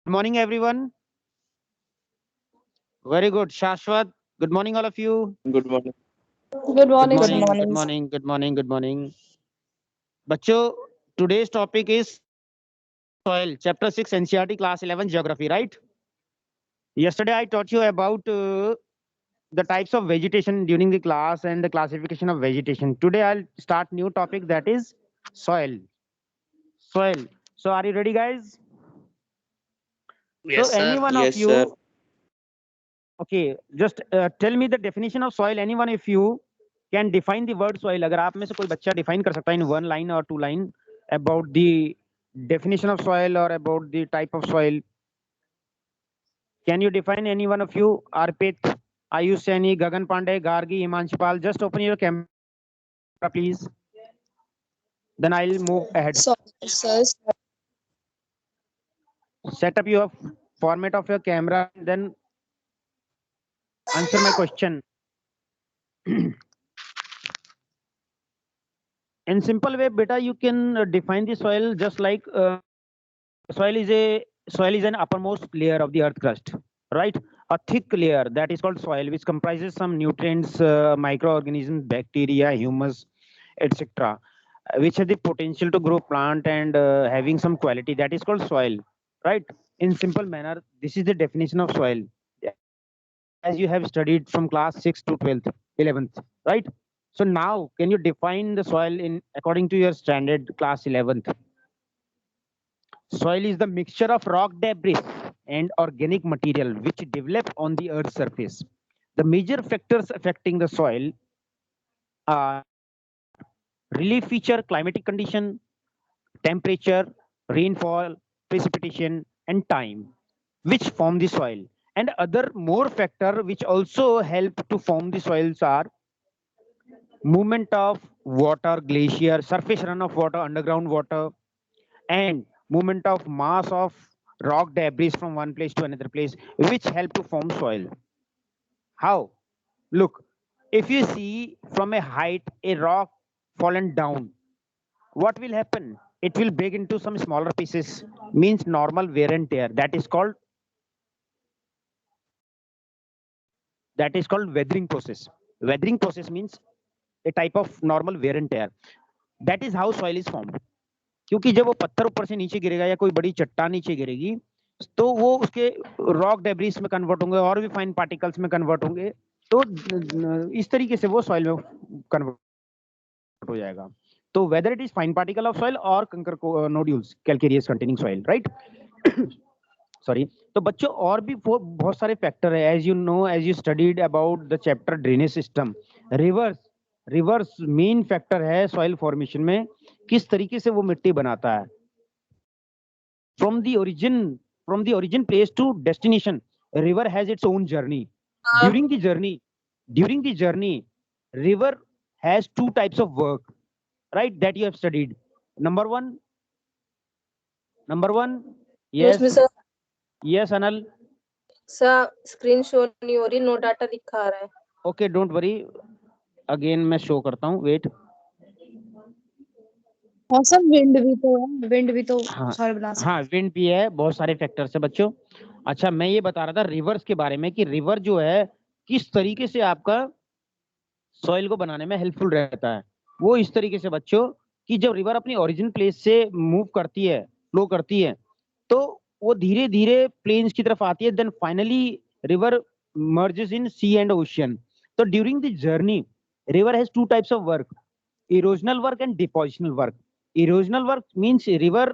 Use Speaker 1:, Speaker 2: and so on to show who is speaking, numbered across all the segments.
Speaker 1: Good morning, everyone. Very good. Shashwat, good morning, all of you.
Speaker 2: Good morning.
Speaker 3: Good
Speaker 1: Good
Speaker 3: morning,
Speaker 4: Good
Speaker 3: sir.
Speaker 1: morning, good
Speaker 4: morning.
Speaker 1: morning, good morning, good morning. Bacho, today's topic is soil, chapter 6, NCRT, class 11, geography, right? Yesterday, I taught you about the types of vegetation during the class and the classification of vegetation. Today, I'll start new topic that is soil. Soil. So, are you ready, guys? So,
Speaker 2: Yes,
Speaker 1: any
Speaker 2: sir.
Speaker 1: one of
Speaker 2: Yes, sir.
Speaker 1: you, okay, just tell me the definition of soil. Anyone, if you can define the word soil, अगर आप में से कोई बच्चा define कर सकता है in one line or two line about the definition of soil or about the type of soil, can you define any one of you? Arpit, Ayush Saini, Gagan Pandey, Gargi, Himanshi Pal, just open your camera, please. Then I'll move ahead.
Speaker 3: So, sir,
Speaker 1: Set up your format of your camera, then answer my question. In simple way, beta, you can define the soil just like soil is a soil is an uppermost layer of the earth crust, right? A thick layer that is called soil, which comprises some nutrients, microorganisms, bacteria, humus, etc., which have the potential to grow plant and having some quality that is called soil, right? In simple manner, this is the definition of soil as you have studied from class 6 to 12th 11th, right? So now can you define the soil in according to your standard class 11th? Soil is the mixture of rock debris and organic material which develop on the earth's surface. The major factors affecting the soil are relief feature, climatic condition, temperature, rainfall, precipitation, and time, which form the soil. And other more factor which also help to form the soils are movement of water, glacier, surface run of water, underground water, and movement of mass of rock debris from one place to another place, which help to form soil. How? Look, if you see from a height a rock fallen down, what will happen? It will break into some smaller pieces, means normal wear and tear. That is called weathering process. Weathering process means a type of normal wear and tear. That is how soil is formed. क्योंकि जब वो पत्थर ऊपर से नीचे गिरेगा या कोई बड़ी चट्टान नीचे गिरेगी तो वो उसके रॉक डेब्रिस में कन्वर्ट होंगे और भी फाइन पार्टिकल्स में कन्वर्ट होंगे, तो इस तरीके से वो सॉइल में कन्वर्ट हो जाएगा. तो whether it is fine particle of soil और कंकर nodules calcareous containing soil, right? Sorry. तो बच्चों और भी बहुत सारे फैक्टर है, as you know, as you studied about the chapter drainage system. Rivers rivers main factor है सॉइल फॉर्मेशन में, किस तरीके से वो मिट्टी बनाता है. from the origin from the origin place to destination, river has its own journey. During the journey during the journey river has two types of work, right, that you have studied. Number one number one,
Speaker 3: उसमें
Speaker 1: yes,
Speaker 3: sir
Speaker 1: yes, Anal.
Speaker 3: Sir screen show नहीं हो रही, no data दिखा रहा है.
Speaker 1: Okay, don't worry, again मैं show करता हूँ, वेट.
Speaker 4: हाँ सर, विंड भी तो
Speaker 1: हाँ
Speaker 4: सॉइल बना सकते.
Speaker 1: हाँ, विंड भी है, बहुत सारे फैक्टर्स है बच्चों. अच्छा, मैं ये बता रहा था रिवर्स के बारे में कि रिवर जो है किस तरीके से आपका सॉइल को बनाने में हेल्पफुल रहता है. वो इस तरीके से बच्चों कि जब रिवर अपनी ओरिजिन प्लेस से मूव करती है, फ्लो करती है, तो वो धीरे धीरे प्लेन्स की तरफ आती है, then finally river merges in sea and ocean. So during the journey, river has two types of work: erosional work and depositional work. Erosional work means river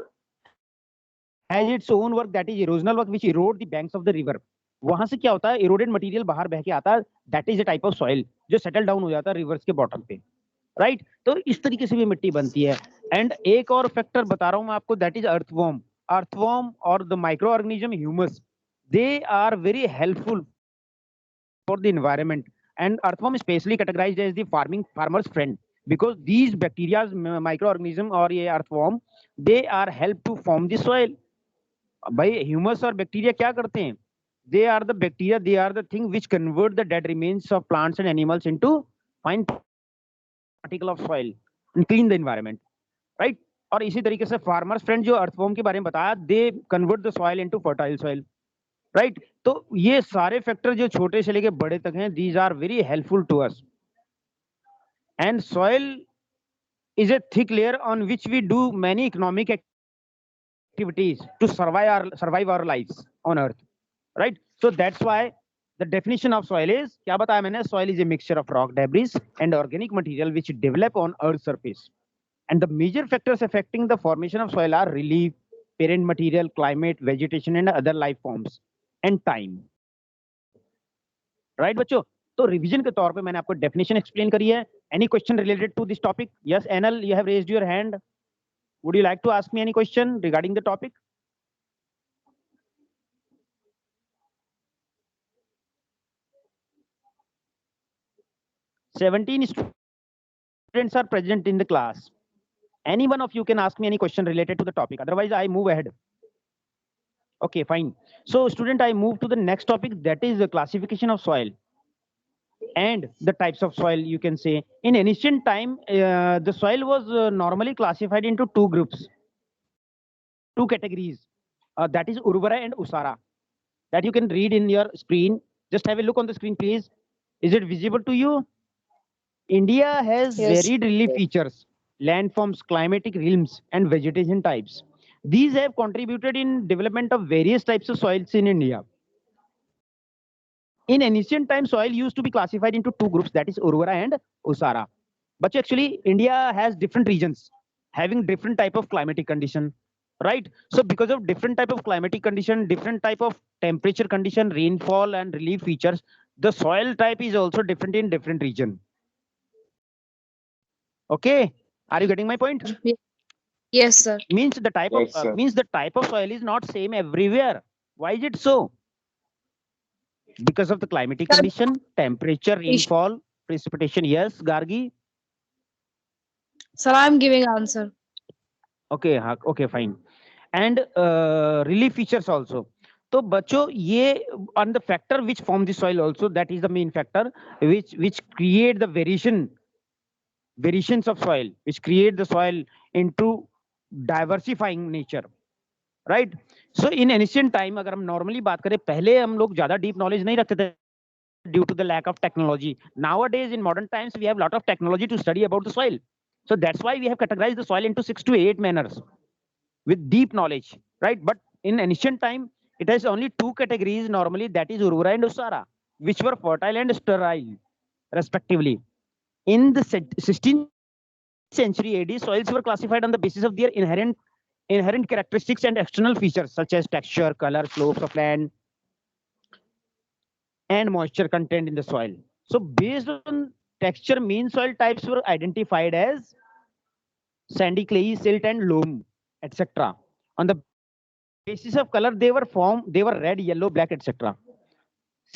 Speaker 1: has its own work, that is erosional work, which erode the banks of the river. वहां से क्या होता है, eroded material बाहर बह के आता है, that is a type of soil जो settle down हो जाता है रिवर्स के बॉटम पे, राइट? तो इस तरीके से भी मिट्टी बनती है. एंड एक और फैक्टर बता रहा हूं मैं आपको, दैट इज अर्थवॉर्म. अर्थवॉर्म और the micro organism humus, they are very helpful for the environment, and earthworm is specially categorized as the farmer's friend because these bacteria, microorganism और ये earthworm, they are help to form the soil. भाई humus और bacteria क्या करते हैं? They are the bacteria, they are the thing which convert the dead remains of plants and animals into fine particle of soil and clean the environment, right? और इसी तरीके से farmers friend जो earthworm के बारे में बताया, they convert the soil into fertile soil, right. तो ये सारे फैक्टर जो छोटे से लेके बड़े तक हैं, these are very helpful to us. And soil is a thick layer on which we do many economic activities to survive our lives on earth, right? So that's why the definition of soil is, क्या बताया मैंने, soil is a mixture of rock debris and organic material which develop on earth's surface, and the major factors affecting the formation of soil are relief, parent material, climate, vegetation and other life forms and time, right बच्चों? तो revision के तौर पे मैंने आपको definition explain करी है। Any question related to this topic? Yes Anal, you have raised your hand. Would you like to ask me any question regarding the topic? Seventeen students are present in the class. Any one of you can ask me any question related to the topic. Otherwise, I move ahead. Okay, fine. So, student, I move to the next topic, that is the classification of soil and the types of soil. You can say in ancient time, the soil was normally classified into two groups, two categories. That is Urvara and Usara. That you can read in your screen. Just have a look on the screen, please. Is it visible to you? India has
Speaker 3: Yes.
Speaker 1: varied relief features, landforms, climatic realms, and vegetation types. These have contributed in development of various types of soils in India. In ancient times, soil used to be classified into two groups, that is Urvara and Usara. But actually, India has different regions having different type of climatic condition, right? So because of different type of climatic condition, different type of temperature condition, rainfall and relief features, the soil type is also different in different region. Okay, are you getting my point?
Speaker 4: Yes, sir.
Speaker 1: Means the type
Speaker 2: Yes,
Speaker 1: of
Speaker 2: sir.
Speaker 1: means the type of soil is not same everywhere. Why is it so? Because of the climatic
Speaker 4: Sir,
Speaker 1: condition, temperature, rainfall, precipitation. Yes, Gargi.
Speaker 4: Sir, I'm giving answer.
Speaker 1: Okay, okay, fine. And relief features also. तो बच्चों ये on the factor which form the soil also, that is the main factor which create the variations of soil, which create the soil into diversifying nature, right? So in ancient time अगर हम normally बात करें, पहले हम लोग ज्यादा deep knowledge नहीं रखते थे due to the lack of technology. Nowadays in modern times we have lot of technology to study about the soil, so that's why we have categorized the soil into 6 to 8 manners with deep knowledge, right? But in ancient time it has only two categories normally, that is Urvara and Usara, which were fertile and sterile respectively. In the 16th century AD, soils were classified on the basis of their inherent characteristics and external features such as texture, color, slopes of land, and moisture content in the soil. So based on texture, main soil types were identified as sandy, clayey, silt, and loam, etc. On the basis of color, they were red, yellow, black, etc.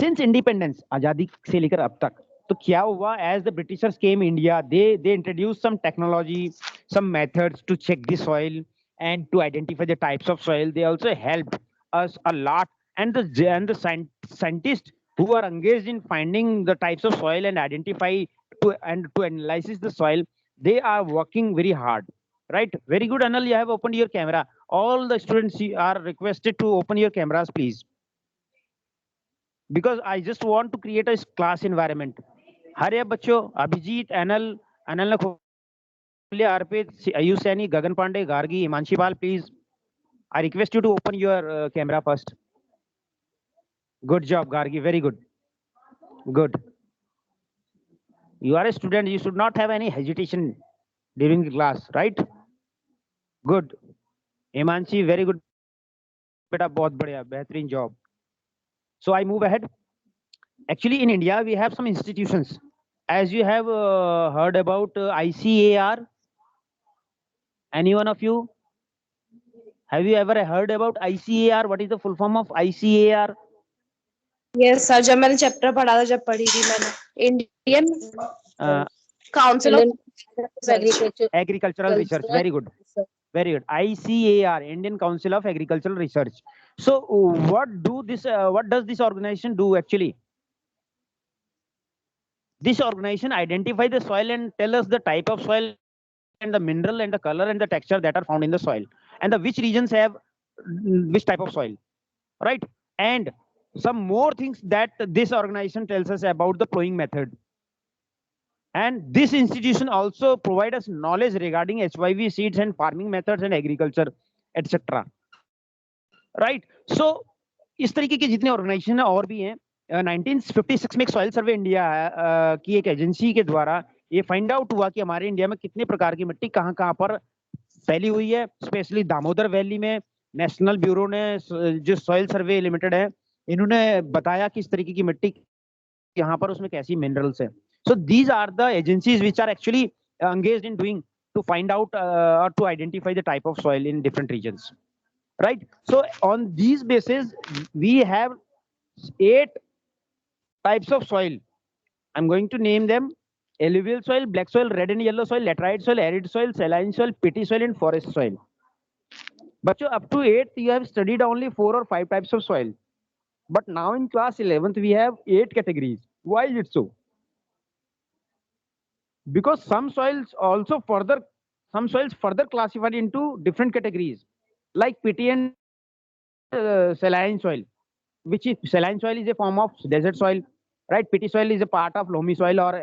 Speaker 1: Since independence, आजादी से लेकर अब तक, तो क्या हुआ? As the Britishers came India, they introduced some technology, some methods to check the soil and to identify the types of soil. They also helped us a lot, and the scientists who are engaged in finding the types of soil and identify to analyze the soil, they are working very hard, right? Very good, Anil, you have opened your camera. All the students are requested to open your cameras, please, because I just want to create a class environment. हरे अब बच्चों, अभिजीत, अनल ने खोले, अर्पित, आयुष सैनी, गगन पांडे, गार्गी, हिमांशी पाल, please I request you to open your camera first. Good job, Gargi, very good. Good. You are a student, you should not have any hesitation during the class, right? Good. Himanshi, very good. बेटा बहुत बढ़िया, बेहतरीन job. So I move ahead. Actually, in India, we have some institutions. As you have heard about ICAR, any one of you? Have you ever heard about ICAR? What is the full form of ICAR?
Speaker 4: Yes, sir. जब मैंने chapter पढ़ा था, जब पढ़ी थी मैंने, Indian council of
Speaker 1: Agricultural Research. Very good. Very good. ICAR, Indian Council of Agricultural Research. So what does this organization do actually? This organization identify the soil and tell us the type of soil and the mineral and the color and the texture that are found in the soil, and the which regions have which type of soil, right? And some more things that this organization tells us about the plowing method. And this institution also provide us knowledge regarding HYV seeds and farming methods and agriculture, etc. Right so इस तरीके के जितने organisation और भी हैं 1956 में एक soil survey India की एक एजेंसी के द्वारा ये फाइंड आउट हुआ कि हमारे इंडिया में कितने प्रकार की मिट्टी कहाँ कहाँ पर फैली हुई है, स्पेशली दामोदर वैली में। नेशनल ब्यूरो ने जो सॉइल सर्वे लिमिटेड है इन्होंने बताया कि इस तरीके की मिट्टी यहाँ पर उसमें कैसी मिनरल्स है। So these are the agencies which are actually engaged in doing to find out or to identify the type of soil in different regions, right? So on these bases we have 8 types of soil. I'm going to name them: alluvial soil, black soil, red and yellow soil, laterite soil, arid soil, saline soil, peaty soil and forest soil. But up to 8th you have studied only 4 or 5 types of soil, but now in class 11th we have 8 categories. Why is it so? Because some soils further classified into different categories, like peaty and saline soil, which is saline soil is a form of desert soil, right? Peaty soil is a part of loamy soil or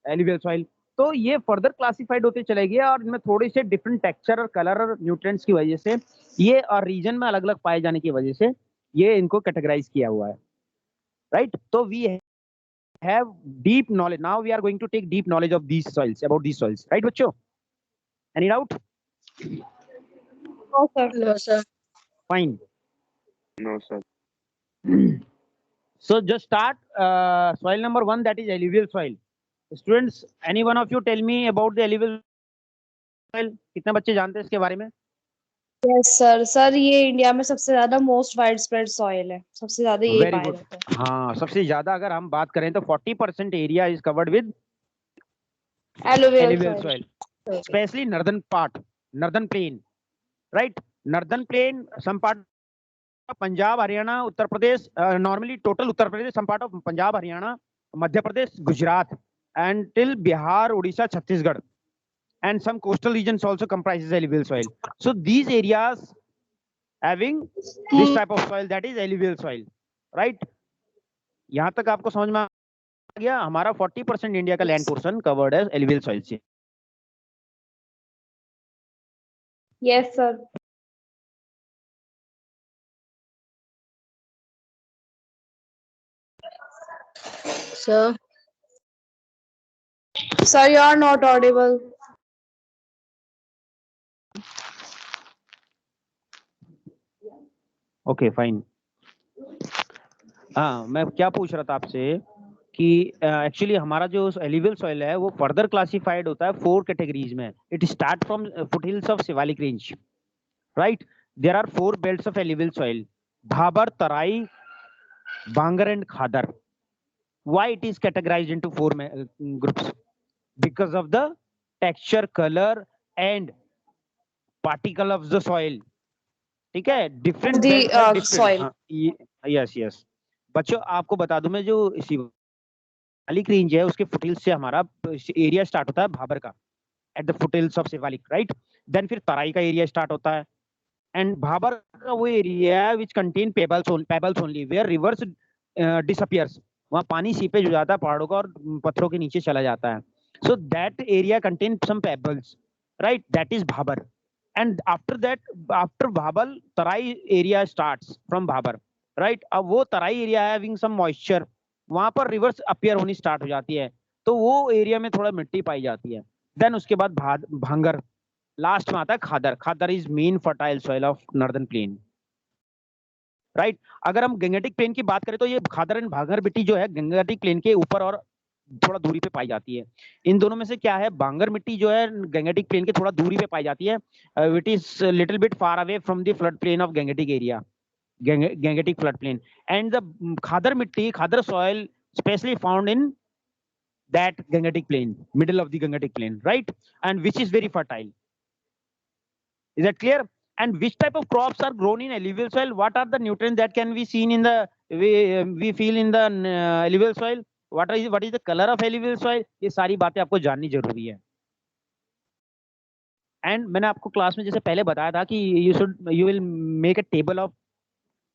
Speaker 1: alluvial soil. तो ये further classified होते चले गए और इनमें थोड़े से different texture और कलर और न्यूट्रिएंट्स की वजह से ये और रीजन में अलग अलग पाए जाने की वजह से ये इनको कैटेगराइज किया हुआ है, राइट? तो we have deep knowledge. Now we are going to take deep knowledge of these soils, about these soils, right bachcho? Any doubt?
Speaker 4: No, sir.
Speaker 3: No, sir.
Speaker 1: Fine.
Speaker 2: No, sir.
Speaker 1: So just start soil number 1, that is alluvial soil. Students, any one of you tell me about the alluvial soil. कितने बच्चे जानते हैं इसके बारे में?
Speaker 4: Yes, sir. Sir ये India में सबसे ज्यादा मोस्ट वाइड स्प्रेड सॉइल है, सबसे ज्यादा ये
Speaker 1: Very
Speaker 4: पाया
Speaker 1: good.
Speaker 4: जाता है।
Speaker 1: हाँ, सबसे ज्यादा अगर हम बात करें तो 40% area is covered with
Speaker 4: Alluvial
Speaker 1: alluvial
Speaker 4: soil.
Speaker 1: soil, especially northern part, northern plain, right? Northern plain, some part of Punjab, Haryana, Uttar Pradesh, normally total Uttar Pradesh, some part of Punjab, Haryana, Madhya Pradesh, Gujarat, and till Bihar, Odisha, Chhattisgarh, and some coastal regions also comprises alluvial soil. So these areas having this type of soil, that is alluvial soil, right? यहाँ तक आपको समझ में आ गया? हमारा 40% India का land portion covered है alluvial soil से।
Speaker 4: Yes, sir.
Speaker 3: Sir.
Speaker 4: Sir, you are not audible.
Speaker 1: Okay fine. हाँ, मैं क्या पूछ रहा था आपसे कि एक्चुअली हमारा जो एलिवियल सॉइल है वो फर्दर क्लासिफाइड होता है 4 कैटेगरीज में। It start from foothills of Shivalik range, right? There are 4 belts of alluvial soil: Bhabar, Terai, Bangar and Khadar. Why it is categorised into 4 groups? Because of the texture, colour and particle of the soil. ठीक है, different
Speaker 4: soil.
Speaker 1: Yes yes. बच्चों आपको बता दूं मैं, जो Shivalik range है उसके फुटहिल्स से हमारा एरिया स्टार्ट होता है भाबर का, at the foothills of Shivalik, right? Then फिर तराई का एरिया स्टार्ट होता है, एंड भाबर का वो area which contain pebbles only, where rivers disappears. वहां पानी सीपेज हो जाता है पहाड़ों का और पत्थरों के नीचे चला जाता है। So that area contain some pebbles, right? That is Bhabar. And after that, after Bhabal, Tarai area starts from Bhabar, right? अब वो तराई एरिया है having some moisture, वहां पर रिवर्स अपीयर होनी स्टार्ट हो जाती है, तो वो एरिया में थोड़ा मिट्टी पाई जाती है। देन उसके बाद भांगर, लास्ट में आता है khadar. Khadar is main fertile soil of northern plain, right? अगर हम गंगेटिक प्लेन की बात करें तो ये खादर एंड भांगर मिट्टी जो है गंगेटिक प्लेन के ऊपर और थोड़ा दूरी पे पाई जाती है। इन दोनों में से क्या है, बांगर मिट्टी जो है गंगेटिक प्लेन के थोड़ा दूरी पे पाई जाती है, it is little bit far away from the flood plain of Gangetic area, Gangetic flood plain. And the khadar मिट्टी, khadar soil specially found in that Gangetic plain, middle of the Gangetic plain, right? And which is very fertile. Is that clear? And which type of crops are grown in alluvial soil? What are the nutrients that can be seen in the we feel in the alluvial soil? What is the color of alluvial soil? ये सारी बातें आपको जाननी जरूरी है। And मैंने आपको class में जैसे पहले बताया था कि you will make a table of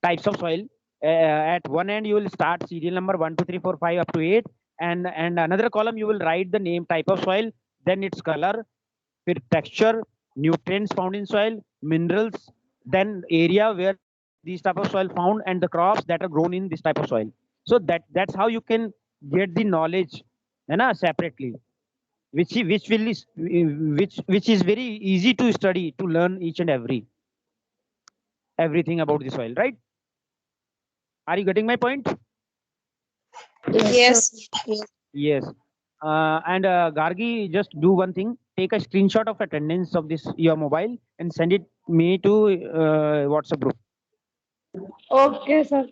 Speaker 1: types of soil. At one end you will start serial number 1 2 3 4 5 up to 8, and another column you will write the name, type of soil, then its color, फिर texture, nutrients found in soil, minerals, then area where these type of soil found, and the crops that are grown in this type of soil. So that's how you can get the knowledge, है ना, separately, which is very easy to study, to learn each and everything about the soil, right? Are you getting my point?
Speaker 4: Yes.
Speaker 1: Yes. And Gargi, just do one thing. Take a screenshot of attendance of this your mobile and send it me to WhatsApp group.
Speaker 4: Okay, sir.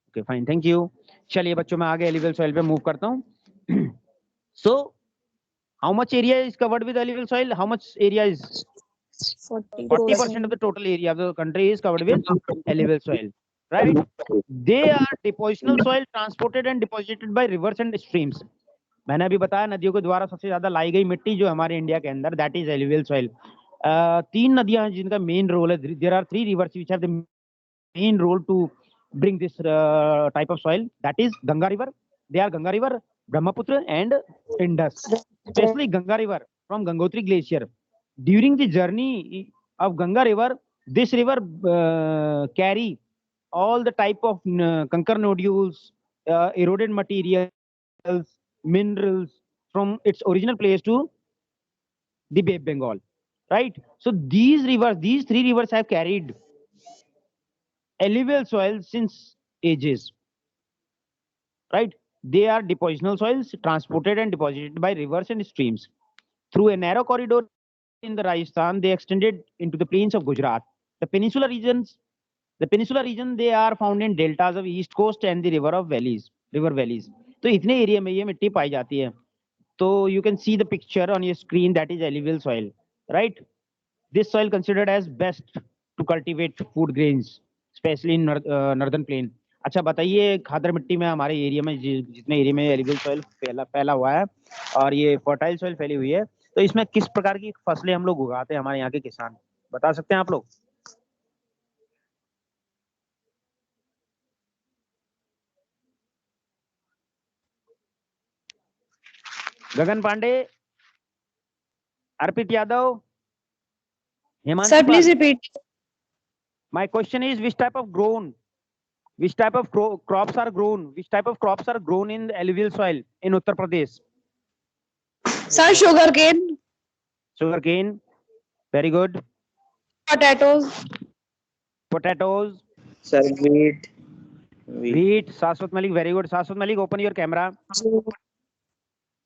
Speaker 1: Okay, fine. Thank you. चलिए बच्चों, मैं आगे alluvial soil पे move करता हूँ. So, how much area is covered with alluvial soil? How much area is 40% of the total area of the country is covered with alluvial soil, right? They are depositional soil transported and deposited by rivers and streams. मैंने अभी बताया नदियों के द्वारा सबसे ज्यादा लाई गई मिट्टी जो हमारे इंडिया के अंदर, दैट इज एलुवियल सॉइल. 3 नदियां हैं जिनका मेन रोल है. There are 3 rivers which have the main role to bring this type of soil, that is Ganga river. They are Ganga river, Brahmaputra and Indus. Especially Ganga river from Gangotri glacier. During the journey of Ganga river, this river carry all the type of conker nodules, eroded materials, minerals from its original place to the Bay of Bengal, right? So these 3 rivers have carried alluvial soil since ages, right? They are depositional soils transported and deposited by rivers and streams. Through a narrow corridor in the Rajasthan, they extended into the plains of Gujarat. The peninsula region, they are found in deltas of east coast and the river valleys. तो इतने area में ये मिट्टी पाई जाती है. तो you can see the picture on your screen, that is alluvial soil, right? This soil considered as best to cultivate food grains, especially in northern plain. अच्छा बताइए, खादर मिट्टी में हमारे एरिया में जितने एरिया में एलुवियल सॉइल फैला हुआ है और ये फर्टाइल सॉइल फैली हुई है, तो इसमें किस प्रकार की फसलें हम लोग उगाते हैं, हमारे यहाँ के किसान बता सकते हैं आप लोग? गगन पांडे, अर्पित Yadav, Hemant.
Speaker 4: Sir, please repeat.
Speaker 1: My question is, which type of crops are grown in alluvial soil in Uttar Pradesh?
Speaker 4: Sir,
Speaker 1: Sugarcane, very good. Potatoes.
Speaker 2: Sir, wheat.
Speaker 1: Shashwat Malik, very good. Shashwat Malik, open your camera.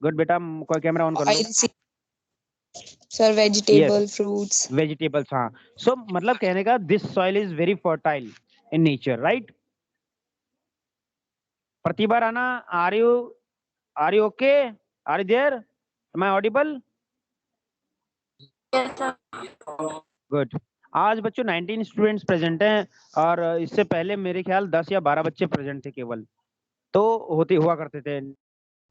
Speaker 1: Good बेटा, कोई camera on कर लो.
Speaker 4: Sir, vegetable,
Speaker 1: Yes.
Speaker 4: fruits.
Speaker 1: Vegetables, हाँ. So मतलब कहने का, this soil is very fertile in nature, right? Pratibha Rana, are you okay? Are you there? Am I audible?
Speaker 3: Yes, sir.
Speaker 1: Good. आज बच्चों 19 students present हैं और इससे पहले मेरे ख्याल 10 या 12 बच्चे प्रेजेंट थे केवल, तो हुआ करते थे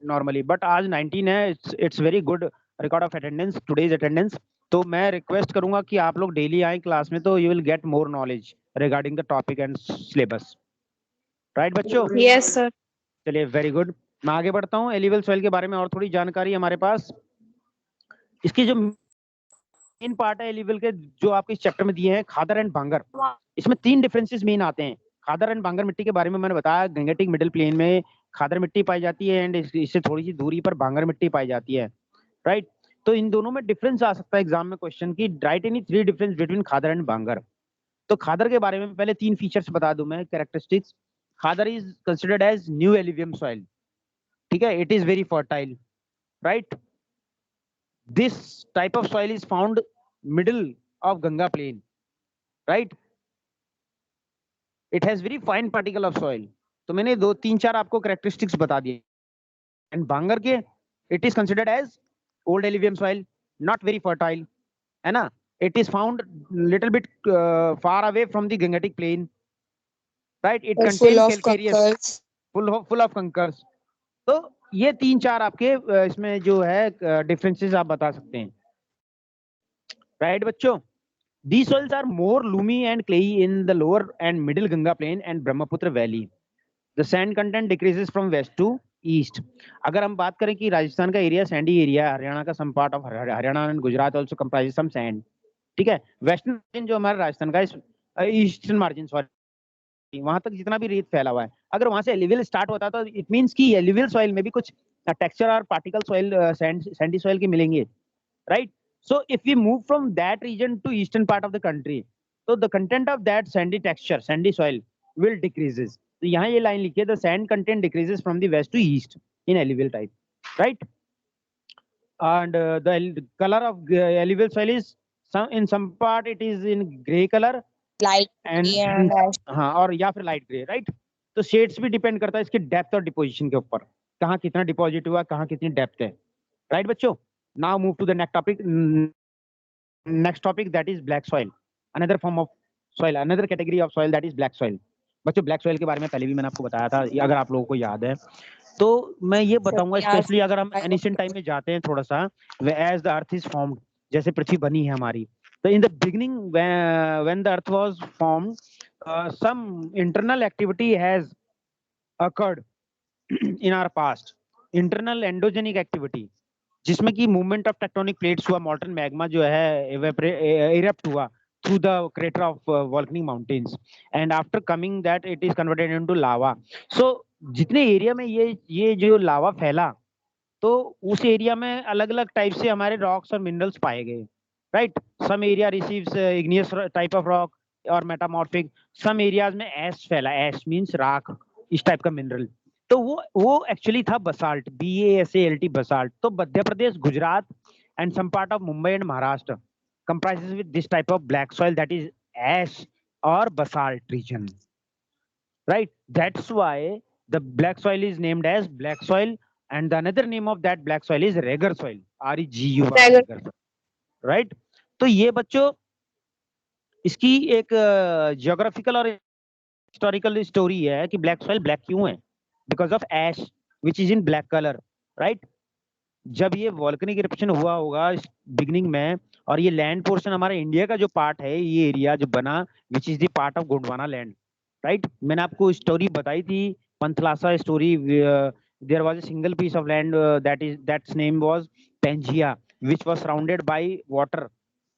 Speaker 1: नॉर्मली, बट आज 19 है. It's very good record of attendance, today's attendance. तो मैं रिक्वेस्ट करूंगा कि आप लोग डेली आए क्लास में, तो you will get more knowledge regarding the topic and syllabus, right बच्चों?
Speaker 4: Yes, sir.
Speaker 1: चलिए, वेरी गुड. मैं आगे बढ़ता हूँ. एलुवियल सॉइल के बारे में और थोड़ी जानकारी हमारे पास. इसकी जो मेन पार्ट है एलुवियल के, जो आपके इस चैप्टर में दिए हैं, खादर एंड बांगर. इसमें 3 डिफरेंसेस मेन आते हैं. खादर एंड बांगर मिट्टी के बारे में मैंने बताया, गंगेटिक मिडिल प्लेन में खादर मिट्टी पाई जाती है एंड इससे थोड़ी सी दूरी पर बांगर मिट्टी पाई जाती है, राइट? तो इन दोनों में डिफरेंस आ सकता है एग्जाम में क्वेश्चन की, write any 3 difference between khadar and bangar. तो खादर के बारे में पहले 3 फीचर्स बता दूं मैं, characteristics. Khadar is considered as new alluvium soil, ठीक है? It is very fertile, right? This type of soil is found middle of Ganga plain, right? It has very fine particle of soil. तो मैंने 2-3-4 आपको कैरेक्टरिस्टिक्स बता दिए. एंड बांगर के, it is considered as old alluvium soil, not very fertile, है ना? It is found little bit far away from the Gangetic plain, right? It contains calcareous, full of kankars. तो ये 3-4 आपके इसमें जो है डिफरेंसेस आप बता सकते हैं. राइट बच्चों? These soils are more loomy and clayey in the lower and middle Ganga plain and Brahmaputra valley. The sand content decreases from west to east. अगर हम बात करें कि राजस्थान का एरिया सैंडी एरिया, हरियाणा का some part of Haryana and Gujarat also comprises some sand, ठीक है। Western जो हमारा राजस्थान का ईस्टर्न मार्जिन, सॉरी, वहां तक जितना भी रेत फैला हुआ है, अगर वहां से एलिवियल स्टार्ट होता तो इट मींस कि एलिवियल सॉइल में भी कुछ टेक्सचर और पार्टिकल सॉइल सैंडी सॉइल के मिलेंगे, right? So if we move from that region to eastern part of the country, so the content of that sandy texture, sandy soil will decreases. तो यहाँ ये line लिखिए, the sand content decreases from the west to east in alluvial type, right? And the color of alluvial soil is in some part it is in gray color
Speaker 4: Light
Speaker 1: and
Speaker 4: and
Speaker 1: हाँ, और या फिर light grey, right? तो shades भी depend करता है इसकी depth और डिपोजिशन के ऊपर, कहाँ कितना डिपॉजिट हुआ, कहाँ कितनी डेप्थ है, राइट बच्चों? Now move to the next topic, that is black soil, another form of soil, another category of soil, that is black soil. बच्चों ब्लैक सॉइल के बारे में पहले भी मैंने आपको बताया था, अगर आप लोगों को याद है तो मैं ये बताऊंगा, स्पेशली अगर हम एनिशियंट टाइम में जाते हैं थोड़ा सा, as the earth is formed, जैसे पृथ्वी बनी है हमारी, तो in the beginning when the earth was formed, some internal activity has occurred in our past, internal endogenic activity, जिसमें कि मूवमेंट ऑफ टेक्टोनिक प्लेट्स हुआ, मॉल्टन मैग्मा जो है इरप्ट हुआ through the crater of volcanic mountains, and after coming that it is converted into lava. So जितने area में ये जो लावा फैला, तो उस एरिया में अलग अलग टाइप से हमारे रॉक्स और मिनरल्स पाए गए, right? Some area receives igneous type of rock और मेटामॉर्फिक, सम एरियाज में ऐश फैला, ऐश मींस राख, इस टाइप का मिनरल, तो वो एक्चुअली था बसाल्ट, BASALT, बसाल्ट. तो Madhya Pradesh, Gujarat and some part of Mumbai and Maharashtra comprises with this type of black soil, that is ash or basalt region, right? That's why the black soil is named as black soil, and the another name of that black soil is regur soil, REGUR, regur, right? तो ये बच्चों इसकी एक geographical और historical story है कि black soil black क्यों है, because of ash which is in black colour, right? जब ये वॉल्केनिक इरप्शन हुआ होगा बिगनिंग में, और ये लैंड पोर्शन हमारा इंडिया का जो पार्ट है, ये एरिया जो बना, which is the part of Gondwana land, right? मैंने आपको स्टोरी बताई थी, Panthalassa story. There was a single piece of land that's name was Pangaea, which was surrounded by water,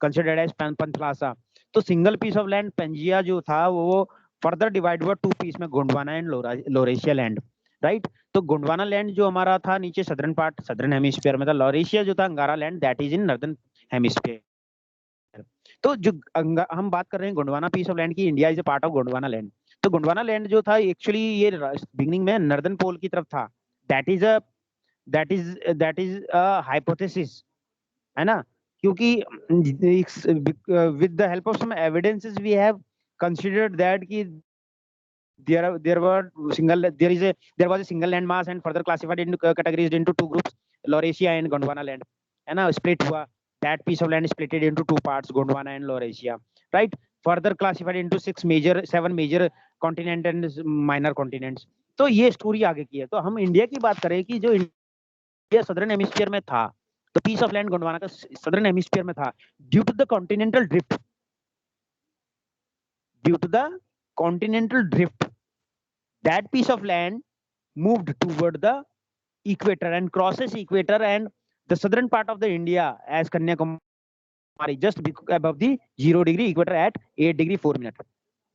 Speaker 1: considered as Panthalassa. तो single piece of land Pangaea जो था, वो further divide हुआ two piece में, Gondwana and Laurasia land, right? तो Gondwana land जो हमारा था नीचे सदर्न पार्ट, सदर्न हेमिस्फीयर में था. लोरेशिया जो था, अंगारा land, that is in northern hemisphere. तो जो हम बात कर रहे हैं गोंडवाना पीस ऑफ लैंड की, India is a part of Gondwana land. तो गोंडवाना लैंड जो था एक्चुअली ये बिगिनिंग में नॉर्दर्न पोल की तरफ था. दैट इज अ हाइपोथेसिस, है ना? क्योंकि with the help of some evidences we have considered that कि there was a single land mass and further classified into categorized into two groups, Laurasia and Gondwana land, है ना? split हुआ, that piece of land is splitted into two parts, Gondwana and Laurasia, right? Further classified into seven major continent and minor continents. तो ये story आगे की है. तो हम इंडिया की बात करें कि जो इंडिया सदर्न हेमिस्फीयर में था, तो पीस ऑफ लैंड गोंडवाना का सदर्न हेमिस्फीयर में था, due to the continental drift, that piece of land moved toward the equator and crosses equator and the southern part of the India as Kanyakumari, just above the 0 degree equator at 8 degree 4 minute.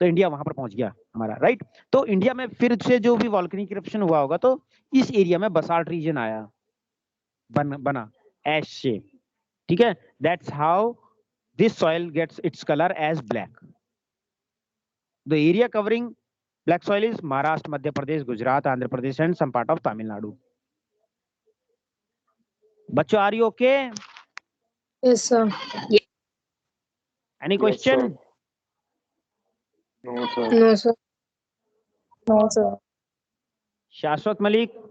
Speaker 1: तो India वहां पर पहुंच गया हमारा, right? तो India में फिर से जो भी वॉल्केनिक इरप्शन हुआ होगा, तो इस एरिया में बसाल्ट रीजन आया, बना एश से, ठीक है? That's how this soil gets its colour as black. The area covering black soil is Maharashtra, Madhya Pradesh, Gujarat, Andhra Pradesh and some part of Tamil Nadu. बच्चों, are you okay?
Speaker 3: Yes, sir.
Speaker 1: Any
Speaker 2: Yes,
Speaker 1: question?
Speaker 2: sir. No, sir.
Speaker 3: No, sir. No, sir.
Speaker 1: शाश्वत Malik,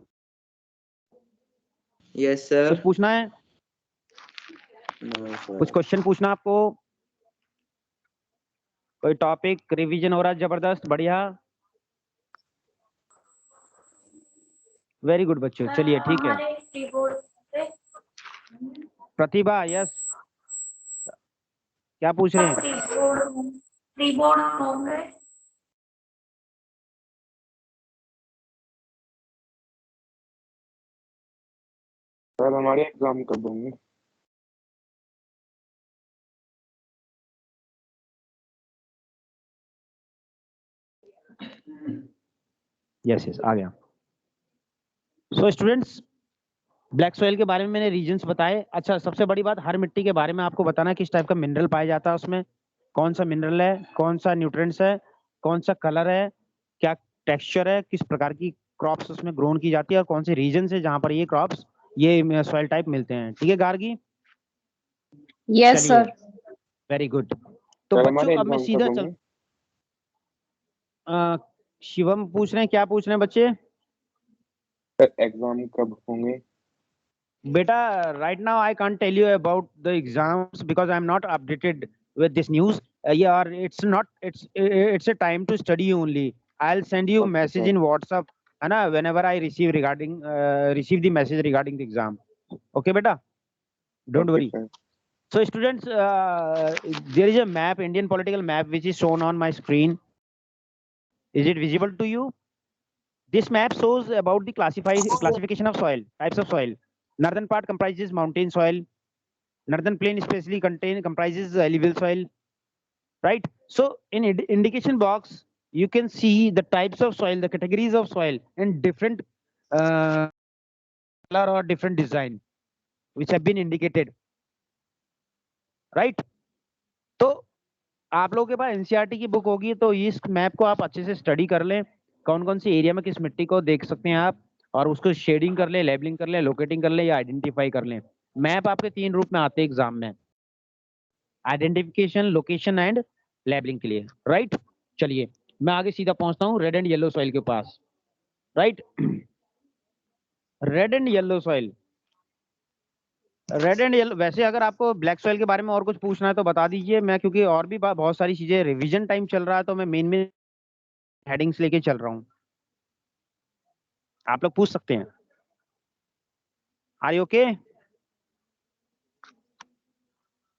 Speaker 5: yes sir.
Speaker 1: कुछ पूछना है?
Speaker 2: No, sir.
Speaker 1: कुछ question पूछना आपको? कोई topic revision हो रहा है जबरदस्त, बढ़िया, वेरी गुड बच्चों. चलिए ठीक है. प्रतिभा, यस. क्या पूछ रहे हैं?
Speaker 5: प्रीबोर्ड होंगे।
Speaker 2: सर हमारे एग्जाम कब होंगे?
Speaker 1: यस यस आ गया। सो स्टूडेंट्स, ब्लैक सॉइल के बारे में मैंने रीजंस बताए। अच्छा, सबसे बड़ी बात, हर मिट्टी के बारे में आपको बताना किस टाइप का मिनरल पाया जाता है उसमें, कौन सा मिनरल है, कौन सा न्यूट्रिएंट्स है, कौन सा कलर है, क्या टेक्सचर है, किस प्रकार की क्रॉप्स उसमें ग्रोन की जाती है, और कौन से रीजन है जहां पर ये क्रॉप्स, ये सॉइल टाइप मिलते हैं। ठीक है गार्गी?
Speaker 4: यस
Speaker 1: चलिए,
Speaker 4: सर।
Speaker 1: Very good. तो
Speaker 2: सर हमारे
Speaker 1: बच्चों अब मैं
Speaker 2: एग्जाम
Speaker 1: सीधा
Speaker 2: कब
Speaker 1: चल
Speaker 2: होंगे?
Speaker 1: शिवम पूछ रहे हैं, क्या पूछ रहे हैं बच्चे?
Speaker 2: सर एग्जाम कब होंगे?
Speaker 1: Beta, right now I can't tell you about the exams because I'm not updated with this news. Yeah, or it's a time to study only. I'll send you
Speaker 2: Okay,
Speaker 1: message
Speaker 2: sir.
Speaker 1: in WhatsApp, है ना, whenever I receive the message regarding the exam. Okay, beta, don't
Speaker 2: Okay,
Speaker 1: worry.
Speaker 2: sir.
Speaker 1: So students, there is a map, Indian political map, which is shown on my screen. Is it visible to you? This map shows about the classification of soil, types of soil. Northern part comprises mountain soil. Northern plain especially comprises alluvial soil, right? So in indication box, you can see the types of soil, the categories of soil, and different color or different design, which have been indicated, right? तो आप लोगों के पास NCERT की book होगी, तो इस map को आप अच्छे से स्टडी कर लें, कौन कौन सी एरिया में किस मिट्टी को देख सकते हैं आप, और उसको शेडिंग कर लें, लेबलिंग कर लें, लोकेटिंग कर लें या आइडेंटिफाई कर लें। मैप आपके 3 रूप में आते हैं एग्जाम में, आइडेंटिफिकेशन, लोकेशन एंड लेबलिंग के लिए, राइट? चलिए मैं आगे सीधा पहुंचता हूं रेड एंड येलो सॉइल के पास, right? Red and yellow soil, red and yellow, वैसे अगर आपको ब्लैक सॉइल के बारे में और कुछ पूछना है तो बता दीजिए, मैं क्योंकि और भी बहुत सारी चीजें, रिवीजन टाइम चल रहा है तो मैं मेन में हेडिंग्स लेके चल रहा हूं, आप लोग पूछ सकते हैं। Are you okay?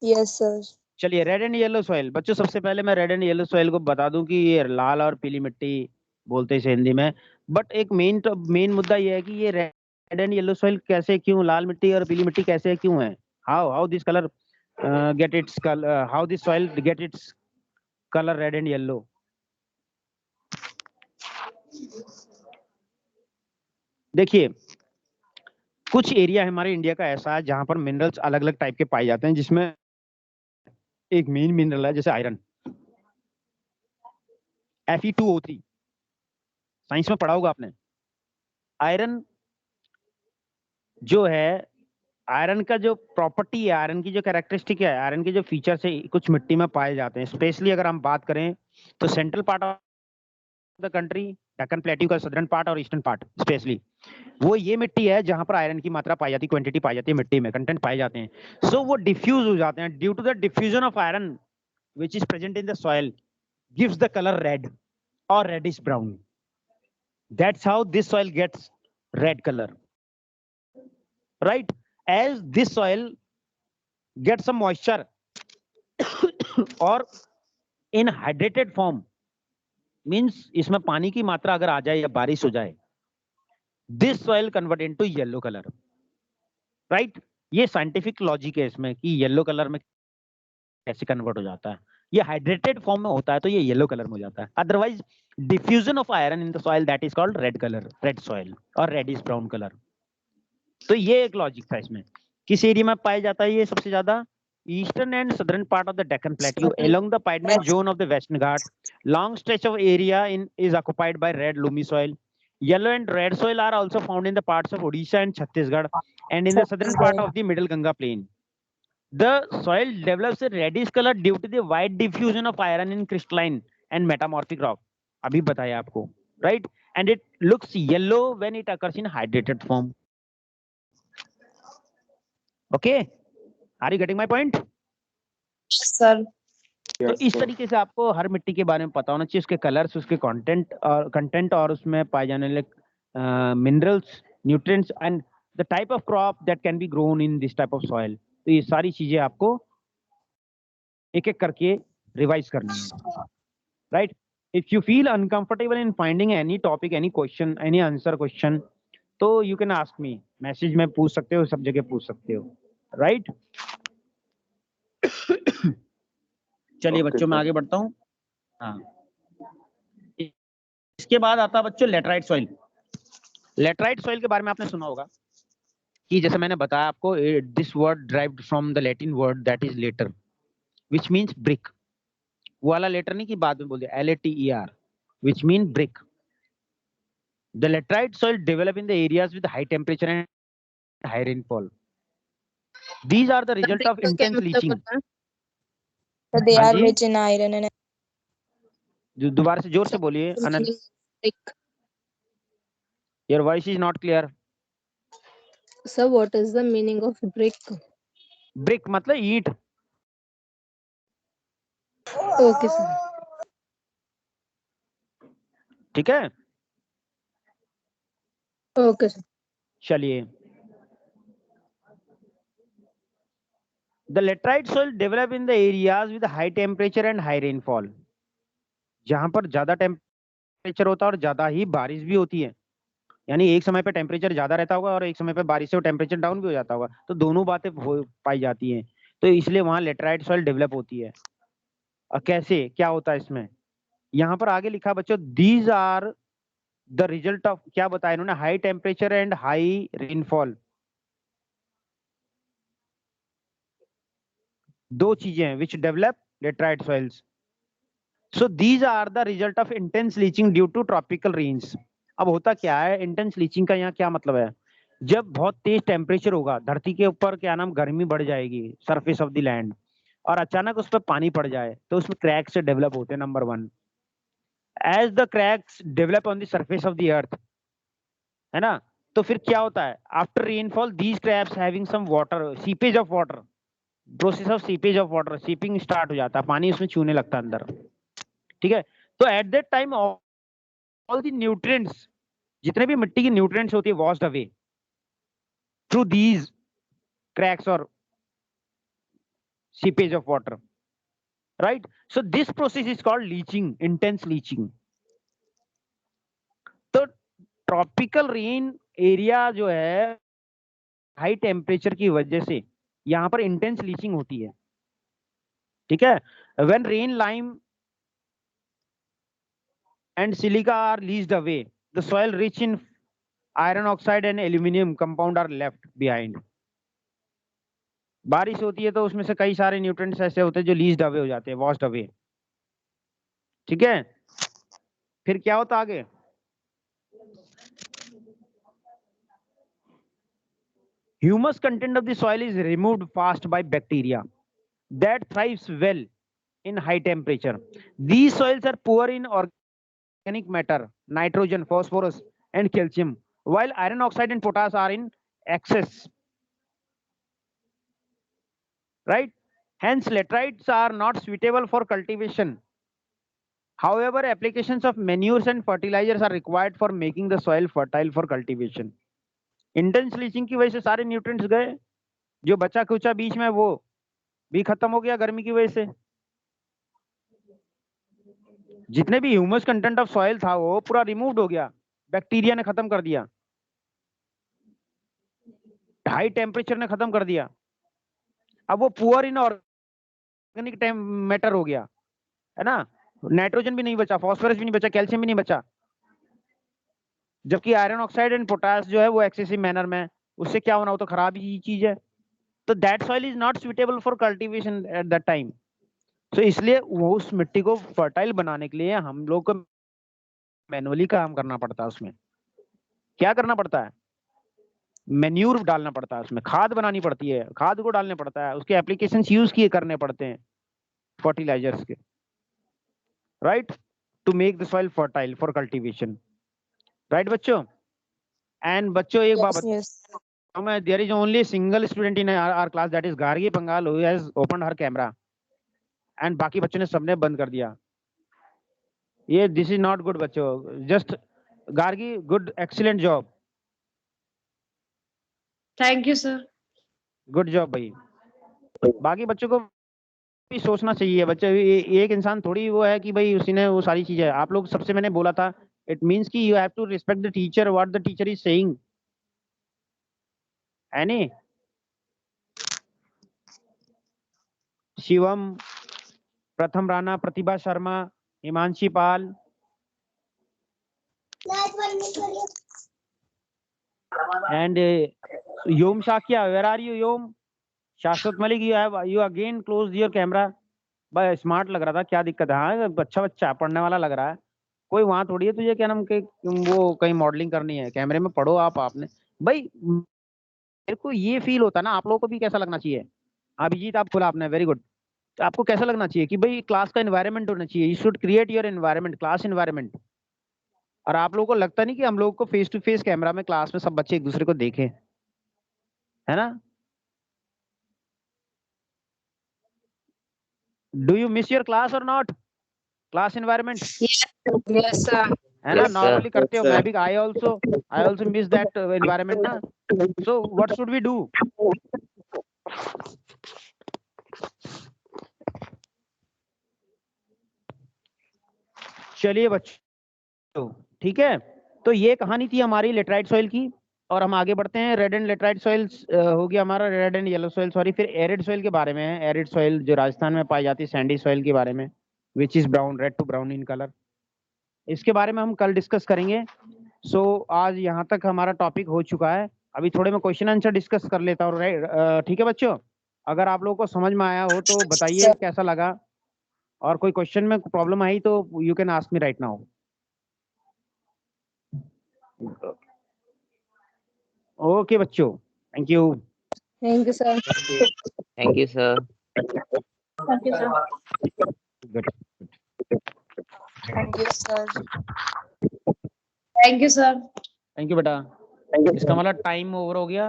Speaker 3: Yes sir.
Speaker 1: चलिए, रेड एंड येलो सॉइल बच्चों, सबसे पहले मैं रेड एंड येलो सॉइल को बता दूं कि ये लाल और पीली मिट्टी बोलते हैं इसे हिंदी में, बट एक मेन मुद्दा ये है कि ये रेड एंड येलो सॉइल कैसे, क्यों, लाल मिट्टी और पीली मिट्टी कैसे क्यों है, how this colour get its colour, how this soil get its colour red and yellow. देखिए, कुछ एरिया हमारे इंडिया का ऐसा है जहां पर मिनरल्स अलग अलग टाइप के पाए जाते हैं, जिसमें एक मेन मिनरल है जैसे आयरन, Fe2O3, साइंस में पढ़ा होगा आपने। आयरन जो है, आयरन का जो प्रॉपर्टी है, आयरन की जो कैरेक्टरिस्टिक है, आयरन के जो फीचर्स है, कुछ मिट्टी में पाए जाते हैं। स्पेशली अगर हम बात करें तो central part of the country, Deccan plateau का सदर्न पार्ट और ईस्टर्न पार्ट, स्पेशली वो ये मिट्टी है जहां पर आयरन की मात्रा पाई जाती है, क्वांटिटी पाई जाती है, मिट्टी में कंटेंट पाए जाते हैं। सो वो डिफ्यूज हो जाते हैं, due to the diffusion of iron which is present in the soil gives the colour red or reddish brown. That's how this soil gets red color, right? As this soil gets some moisture or in hydrated form, means इसमें पानी की मात्रा अगर आ जाए या बारिश हो जाए, this soil convert into yellow color, right? ये साइंटिफिक लॉजिक है इसमें कि येलो कलर में कैसे कन्वर्ट हो जाता है। ये हाइड्रेटेड फॉर्म में होता है तो ये येलो कलर में हो जाता है, otherwise diffusion of iron in the soil that is called red colour, red soil और रेडिश ब्राउन कलर। तो ये एक लॉजिक था इसमें। किस एरिया में पाया जाता है ये सबसे ज्यादा? Eastern and southern part of the Deccan plateau along the Piedmont zone of the Western Ghats. Long stretch of area is occupied by red loamy soil. Yellow and red soil are also found in the parts of Odisha and Chhattisgarh and in the southern part of the Middle Ganga Plain. The soil develops a reddish color due to the wide diffusion of iron in crystalline and metamorphic rock. अभी बताया आपको, right? And it looks yellow when it occurs in hydrated form. Okay? Are you getting my point?
Speaker 4: Sir.
Speaker 1: तो
Speaker 2: Yes,
Speaker 1: इस
Speaker 2: sir.
Speaker 1: तरीके से आपको हर मिट्टी के बारे में पता होना चाहिए, उसके कलर्स, उसके कंटेंट और उसमें पाए जाने वाले minerals, nutrients and the type of crop that can be grown in this type of soil. तो ये सारी चीजें आपको एक एक करके रिवाइज करनी है, right. If you feel uncomfortable in finding any topic, any question, any answer question, तो you can ask me, message में पूछ सकते हो, सब जगह पूछ सकते हो, राइट। चलिए
Speaker 2: ओके
Speaker 1: बच्चों मैं
Speaker 2: सर।
Speaker 1: आगे बढ़ता हूँ। हाँ, इसके बाद आता है बच्चों लेटराइट सॉइल। लेटराइट सॉइल के बारे में आपने सुना होगा कि जैसे मैंने बताया आपको, this word derived from the Latin word that is later, which means brick. वो वाला लेटर नहीं कि बाद में बोल दिया, LATER, which mean brick. The laterite soil develop in the areas with high temperature and high rainfall. These are the result
Speaker 3: brick
Speaker 1: of
Speaker 3: का क्या
Speaker 1: intense
Speaker 3: मतलब
Speaker 1: leaching.
Speaker 3: होता है? दे
Speaker 1: हाँ
Speaker 3: आर
Speaker 1: जी,
Speaker 3: रिच इन आयरन एंड
Speaker 1: दोबारा से जोर से बोलिए Anand,
Speaker 3: brick.
Speaker 1: your voice is not clear.
Speaker 3: Sir what is the meaning of brick?
Speaker 1: Brick मतलब ईंट,
Speaker 3: ओके सर।
Speaker 1: ठीक है।
Speaker 3: Okay sir.
Speaker 1: चलिए, the laterite soil develop in the areas with high temperature and high rainfall. जहां पर ज्यादा temperature होता है और ज्यादा ही बारिश भी होती है, यानी एक समय पे टेम्परेचर ज्यादा रहता होगा और एक समय पे बारिश से टेम्परेचर डाउन भी हो जाता होगा, तो दोनों बातें पाई जाती हैं, तो इसलिए वहां लेटराइट सॉइल डेवलप होती है। और कैसे, क्या होता है इसमें, यहाँ पर आगे लिखा बच्चों, these are the result of, क्या बताया इन्होंने, high temperature and high rainfall. दो चीजें हैं which develop laterite soils. So these are the result of intense leaching due to tropical rains. अब होता क्या है, इंटेंस लीचिंग का यहाँ क्या मतलब है, जब बहुत तेज टेम्परेचर होगा, धरती के ऊपर क्या नाम गर्मी बढ़ जाएगी, सरफेस ऑफ द लैंड, और अचानक उस पर पानी पड़ जाए, तो उसमें क्रैक्स डेवलप होते हैं, number one. As the cracks develop on the surface of the earth, है ना, तो फिर क्या होता है, after rainfall these cracks having some water, seepage of water, process of seepage of water, seeping start हो जाता है, पानी उसमें छूने लगता है अंदर, ठीक है। तो at that time all the nutrients, जितने भी मिट्टी की न्यूट्रिएंट्स होती है, washed away through these cracks और seepage of water, right. So this process is called leaching, intense leaching. तो ट्रॉपिकल रेन एरिया जो है, हाई टेम्परेचर की वजह से यहां पर इंटेंस लीचिंग होती है, ठीक है। When rain, lime and silica are leached away, the soil rich in iron oxide and aluminum compound are left behind. बारिश होती है तो उसमें से कई सारे न्यूट्रिएंट्स ऐसे होते हैं जो लीज्ड अवे हो जाते हैं, वॉश्ड अवे, ठीक है। फिर क्या होता आगे, humus content of the soil is removed fast by bacteria that thrives well in high temperature. These soils are poor in organic matter, nitrogen, phosphorus and calcium, while iron oxide and potash are in excess, right. Hence laterites are not suitable for cultivation. However, applications of manures and fertilizers are required for making the soil fertile for cultivation. Intense leaching की वजह से सारे nutrients गए, जो बचा कुचा बीच में वो भी खत्म हो गया गर्मी की वजह से। जितने भी ह्यूमस कंटेंट ऑफ सॉइल था वो पूरा रिमूव्ड हो गया, बैक्टीरिया ने खत्म कर दिया, हाई टेम्परेचर ने खत्म कर दिया। अब वो पुअर इन ऑर्गेनिक मैटर हो गया, है ना, नाइट्रोजन भी नहीं बचा, फास्फोरस भी नहीं बचा, कैल्शियम भी नहीं बचा, जबकि आयरन ऑक्साइड एंड पोटास जो है वो एक्सेसिव मैनर में, उससे क्या होना, वो तो खराब ही चीज है। तो that soil is not suitable for cultivation eight that time. तो इसलिए वो उस मिट्टी को फर्टाइल बनाने के लिए हम लोग को मैनुअली काम करना पड़ता है, उसमें क्या करना पड़ता है, मैन्यूर डालना पड़ता है, उसमें खाद बनानी पड़ती है, खाद को डालने पड़ता है, उसके एप्लीकेशंस यूज किए करने पड़ते हैं फर्टिलाइजर्स के, right, to make the soil fertile for cultivation, right बच्चों। एंड बच्चों एक बात बताऊं मैं, there is only single student in our class, that is Gargi Pangal, who has opened her camera, and बाकी बच्चों ने सबने बंद कर दिया। ये दिस इज नॉट गुड बच्चों, just Gargi, good, excellent job,
Speaker 4: thank you sir.
Speaker 1: Good job भाई। बाकी बच्चों को भी सोचना चाहिए बच्चे। एक इंसान थोड़ी वो है कि भाई उसी ने वो सारी चीजें, आप लोग सबसे मैंने बोला था इट मीन्स कि you have to respect the teacher what the teacher is saying, है नी। शिवम, प्रथम राणा, प्रतिभा शर्मा, हिमांशी पाल, and Yom Shakya, where are you Yom? शाश्वत Malik, you again closed your camera। भाई स्मार्ट लग रहा था, क्या दिक्कत है? हाँ अच्छा बच्चा पढ़ने वाला लग रहा है, कोई वहां थोड़ी है तुझे क्या नाम के वो कहीं मॉडलिंग करनी है, कैमरे में पढ़ो आप। आपने भाई मेरे को ये फील होता है ना, आप लोगों को भी कैसा लगना चाहिए? अभिजीत आप खुला आपने, वेरी गुड। तो आपको कैसा लगना चाहिए कि भाई क्लास का एनवायरनमेंट होना चाहिए, you should create your environment, class environment. और आप लोगों को लगता नहीं कि हम लोगों को फेस टू फेस कैमरा में क्लास में सब बच्चे एक दूसरे को देखें, है ना? Do you miss your class और not, class environment?
Speaker 3: Yes, sir.
Speaker 1: है ना,
Speaker 6: Yes, sir.
Speaker 1: नॉर्मली करते हो, मैं भी I also miss that environment ना। So what should we do? चलिए बच्चों, ठीक है, तो ये कहानी थी हमारी लेटराइट सॉइल की, और हम आगे बढ़ते हैं। रेड एंड लेटराइट सॉइल्स हो गया हमारा, red and yellow soil sorry. फिर एरिड सॉइल के बारे में है, एरिड सॉइल जो राजस्थान में पाई जाती है, सैंडी सॉइल के बारे में, which is brown, red to brown in colour. इसके बारे में हम कल डिस्कस करेंगे। सो आज यहाँ तक हमारा टॉपिक हो चुका है। अभी थोड़े मैं क्वेश्चन आंसर डिस्कस कर लेता हूँ, ठीक है बच्चों? अगर आप लोगों को समझ में आया हो तो बताइए कैसा लगा, और कोई क्वेश्चन में प्रॉब्लम आई तो you can ask me right now. Okay बच्चों, thank you.
Speaker 3: Thank you, sir.
Speaker 6: Thank you, sir.
Speaker 5: Thank you, sir.
Speaker 1: Good.
Speaker 3: Thank you, sir.
Speaker 4: Thank you sir.
Speaker 1: Thank you बेटा। इसका मतलब टाइम ओवर हो गया।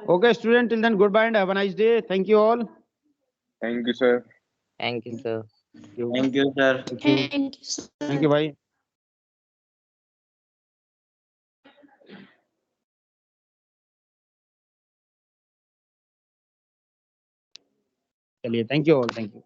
Speaker 1: Okay student, till then goodbye and have a nice day. Thank you all.
Speaker 2: Thank you sir.
Speaker 6: Thank you, sir.
Speaker 7: Thank you, sir.
Speaker 1: Thank you भाई। चलिए, thank you all, thank you.